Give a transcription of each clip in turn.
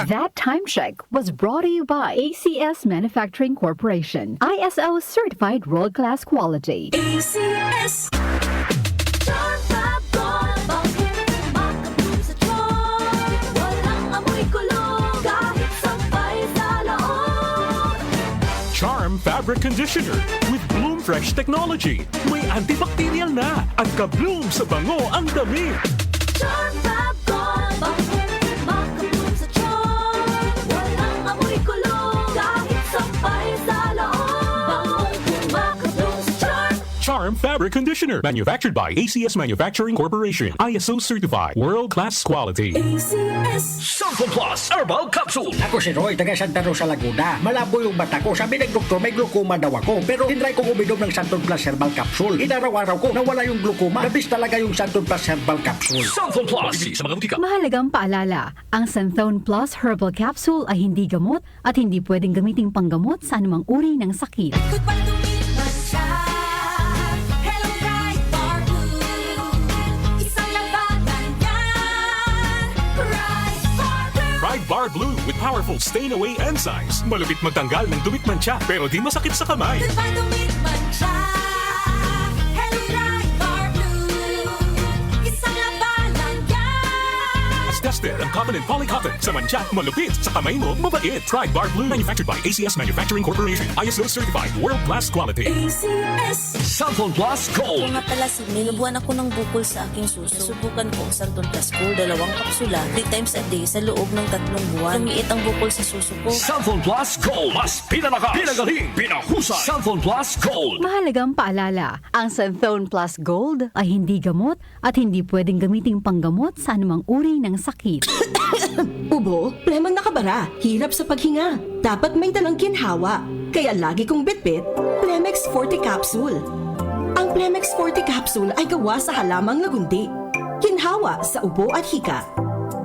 ha? That time check was brought to you by ACS Manufacturing Corporation. ISO certified world-class quality. ACS. Charm Fabric Conditioner with Bloom Fresh Technology. May antibacterial na at ka-bloom sa bango ang damit. Charm Fab makabloom sa charm. Walang amoy kulong kahit sampay sa loob. Makabloom sa charm. Charm Fabric Conditioner. Manufactured by ACS Manufacturing Corporation. ISO certified. World-class quality. ACS. Santon Plus Herbal Capsule. Ako si Roy, taga Santa Rosa, Laguna. Malabo yung mata ko. Sabi ng doktor, may glaucoma daw ako. Pero tinry kong uminom ng Santon Plus Herbal Capsule. Inaraw-araw ko, nawala yung glaucoma. Nabis talaga yung Santon Plus Herbal Capsule. Santon Plus. Sa mga butika. Mahalagang paalala, ang Santhone Plus Herbal Capsule ay hindi gamot at hindi pwedeng gamiting panggamot sa anumang uri ng sakit. Goodbye to me, Masya. Hello, bright bar blue. Isang labanan yan. Bright bar blue. Pride Bar Blue with powerful stain-away enzymes. Malupit magtanggal ng dumit mancha pero di masakit sa kamay. Goodbye to me, Masya. Hello, bright bar blue. Isang labanan yan. As tested ang Covenant Polycotton sa mancha, malupit sa kamay mo, mabait. Pride Bar Blue manufactured by ACS Manufacturing Corporation. ISO certified. World-class quality. ACS. Santon Plus Ako Gold. nga pala si May. Nabuhan ako ng bukol sa aking suso. Subukan ko ang Santon Plus Gold, 2 kapsula, 3 times a day sa loob ng 3 buwan. Lumiit ang bukol sa suso ko. Santon Plus Gold. Mas pinalakas, pinagaling, pinahusay. Santon Plus Gold. Mahalagang paalala, ang Santhone Plus Gold ay hindi gamot at hindi pwedeng gamiting panggamot sa anumang uri ng sakit. Ubo, lemang nakabara, hirap sa paghinga. Dapat may dalang ginhawa. Kaya lagi kong bitbit, Plemex Forte Capsule. Ang Plemex Forte Capsule ay gawa sa halamang lagundi. Ginhawa sa ubo at hika.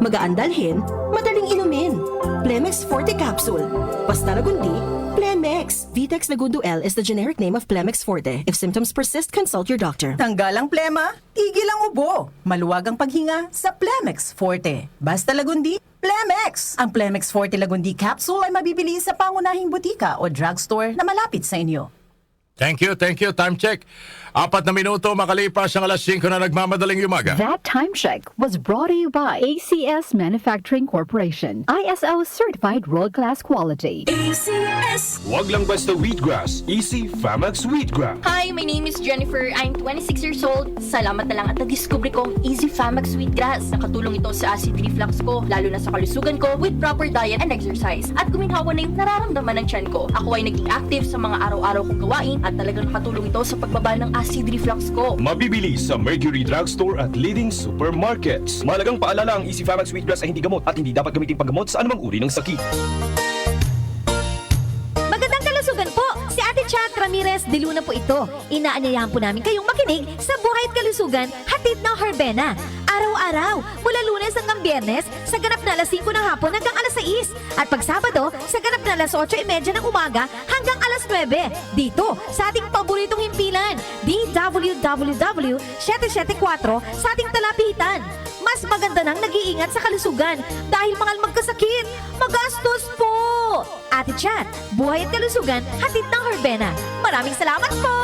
Magaan dalhin, madaling inumin. Plemex Forte Capsule. Basta lagundi, Plemex. Vitex Lagundo L is the generic name of Plemex Forte. If symptoms persist, consult your doctor. Tanggal ang plema, tigil ang ubo. Maluwag ang paghinga sa Plemex Forte. Basta lagundi, Plemex. Ang Plemex Forte Lagundi Capsule ay mabibili sa pangunahing butika o drugstore na malapit sa inyo. Thank you. Time check. 4 na minuto makalipas ang alas 5 na nagmamadaling umaga. That time check was brought to you by ACS Manufacturing Corporation. ISO certified world-class quality. ACS. Wag lang basta wheatgrass. Easy Famax Wheatgrass. Hi, my name is Jennifer. I'm 26 years old. Salamat na lang at na-discover ko ang Easy Famax Sweetgrass. Nakatulong ito sa acid reflux ko, lalo na sa kalusugan ko with proper diet and exercise. At guminhawa na yung nararamdaman ng tiyan ko. Ako ay naging active sa mga araw-araw kong gawain at talagang nakatulong ito sa pagbaba ng acid reflux ko. Mabibili sa Mercury Drugstore at leading supermarkets. Malagang paalala, ang Easy Famax Wheatgrass ay hindi gamot at hindi dapat gamitin panggamot sa anumang uri ng sakit. Magandang kalusugan po! Si Ate Chat Ramirez de Luna po ito. Inaanyayahan po namin kayong makinig sa Buhay at Kalusugan, hatid ng Herbena. Araw-araw, mula Lunes hanggang Biyernes, sa ganap na alas 5 ng hapon hanggang alas 6. At pag Sabado, sa ganap na alas 8:30 ng umaga hanggang alas 9. Dito, sa ating paboritong himpilan, DWWW 774 sa ating talapitan. Mas maganda nang nag-iingat sa kalusugan dahil mga magkasakit, magastos po! Ate Chat, Buhay at Kalusugan, hatid ng Herbena. Maraming salamat po!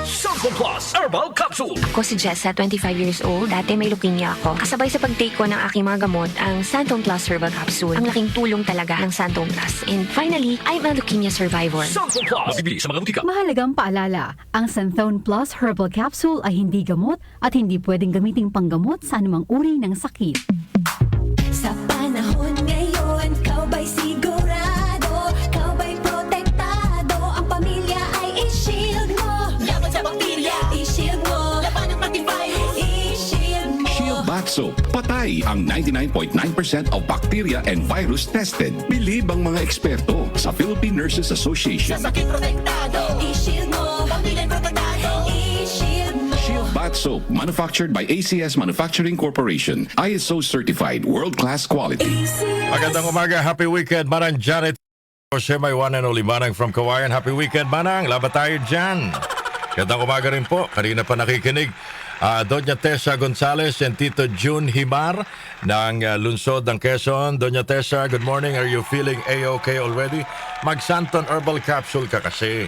Santon Plus Herbal Capsule. Ako si Jessa, 25 years old. Dati may leukemia ako. Kasabay sa pag-take ko ng aking mga gamot, ang Santon Plus Herbal Capsule. Ang laking tulong talaga ng Santon Plus. And finally, I'm a leukemia survivor. Santon Plus. Mabibili sa mga butika. Mahalagang paalala, ang Santhone Plus Herbal Capsule ay hindi gamot at hindi pwedeng gamiting panggamot sa anumang uri ng sakit. Sa panahon ngayon, kau ba'y sigurado? Kau ba'y protektado? Ang pamilya ay i-shield mo. Laban sa bakterya, i-shield mo. Laban ng antivirus, i-shield mo. Shield Bath Soap. Patay ang 99.9% of bacteria and virus tested. Bilib ang mga eksperto sa Philippine Nurses Association. Sa sakit protektado, i-shield mo. Pamilya protektado, i-shield mo. Shield Bath Soap, manufactured by ACS Manufacturing Corporation. ISO certified, world-class quality. Magandang umaga, happy weekend, Manang Janet. Jose, my one and only Manang from Kawayan. Happy weekend, Manang. Laban tayo dyan. Magandang umaga rin po. Kanina pa nakikinig Doña Tessa Gonzales and Tito June Himar ng Lungsod ng Quezon. Doña Tessa, good morning. Are you feeling A-okay already? Mag-Santon Herbal Capsule ka kasi.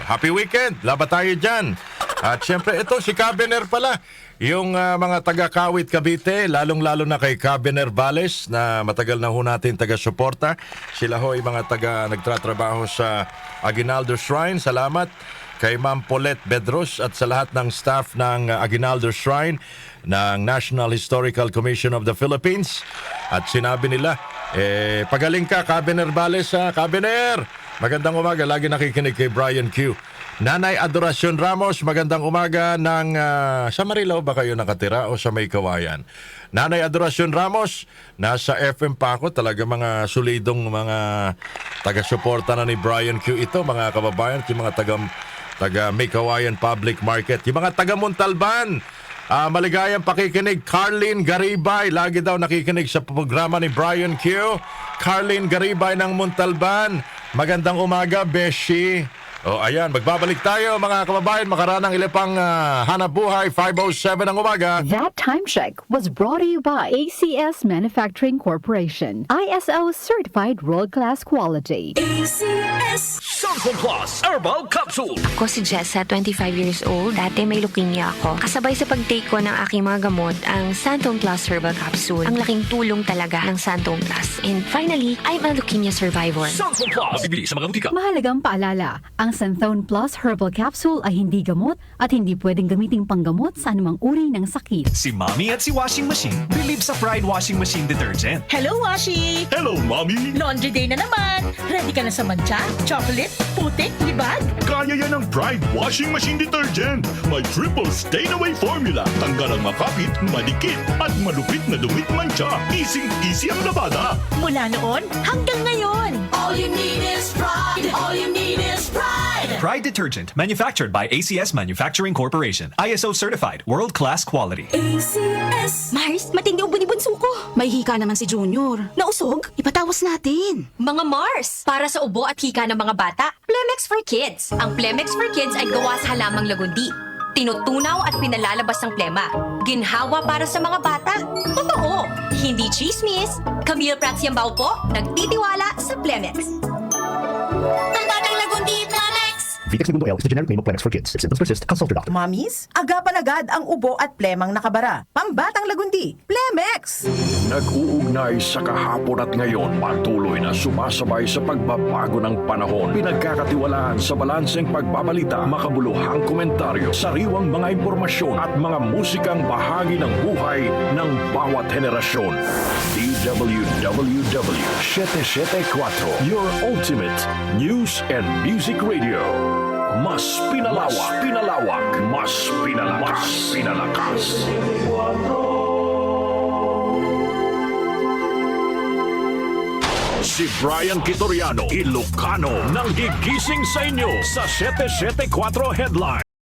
Happy weekend! Laban tayo dyan. At syempre, ito si Cabener pala. Yung mga taga-Kawit Cavite, lalong-lalo na kay Cabener Vales na matagal na ho natin taga-suporta. Sila ho ay mga nagtratrabaho sa Aguinaldo Shrine. Salamat kay Ma'am Paulette Bedros at sa lahat ng staff ng Aguinaldo Shrine ng National Historical Commission of the Philippines. At sinabi nila, pagaling ka, Cabener Vales, ha? Cabener! Magandang umaga, lagi nakikinig kay Brian Q. Nanay Adoracion Ramos, magandang umaga ng sa Marilao ba kayo nakatira o sa May Kawayan? Nanay Adoracion Ramos, nasa FM pa ako, talaga mga solidong mga taga-suporta na ni Brian Q ito, mga kababayan, yung mga taga May Kawayan Public Market, yung mga taga Montalban. Maligayang pakikinig, Carlene Garibay, lagi daw nakikinig sa programa ni Brian Q. Carlene Garibay ng Montalban, magandang umaga, Beshi. Ayan, magbabalik tayo mga kababayan, makaranang ilang hanap buhay, 5:07 ng umaga. That time check was brought to you by ACS Manufacturing Corporation. ISO certified world-class quality. ACS Santon Plus Herbal Capsule. Ako si Jessa, 25 years old. Dati may leukemia ako. Kasabay sa pag-take ko ng aking mga gamot, ang Santon Plus Herbal Capsule. Ang laking tulong talaga ng Santon Plus. And finally, I'm a leukemia survivor. Santon Plus. Mabibili sa mga butika. Mahalagang paalala, ang Santhone Plus Herbal Capsule ay hindi gamot at hindi pwedeng gamiting panggamot sa anumang uri ng sakit. Si Mommy at si Washing Machine believe sa Pride Washing Machine Detergent. Hello, Washi! Hello, Mommy! Laundry day na naman! Ready ka na sa mancha, chocolate, putik, libag? Kaya yan ang Pride Washing Machine Detergent. May triple stain-away formula. Tanggal ang makapit, madikit, at malupit na dumit mancha. Easy ang labada. Mula noon hanggang ngayon. All you need is pride. All you need is pride. Pride Detergent, manufactured by ACS Manufacturing Corporation. ISO certified, world-class quality. ACS. Mars, matindi ubo ni bunso ko. May hika naman si Junior. Nausog? Ipatawas natin. Mga Mars, para sa ubo at hika ng mga bata, Plemex for Kids. Ang Plemex for Kids ay gawa sa halamang lagundi. Tinutunaw at pinalalabas ang plema. Ginhawa para sa mga bata. Totoo, hindi chismis. Camille Prats Yambao po, nagtitiwala sa Plemex. Ang batang lagundi, Plemex! Vitex Segundo L is the generic name of Plemex for kids. If symptoms persist, consult your doctor. Mamis, agapan agad ang ubo at plemang nakabara. Pambatang lagundi, Plemex! Nag-uugnay sa kahapon at ngayon, patuloy na sumasabay sa pagbabago ng panahon. Pinagkakatiwalaan sa balanseng pagbabalita, makabuluhang komentaryo, sariwang mga impormasyon at mga musikang bahagi ng buhay ng bawat henerasyon. DWWW 774, your ultimate news and music radio. Mas pinalawak, mas pinalakas. Si Brian Kitoriano, Ilocano, nang gigising sa inyo sa 774 Headline.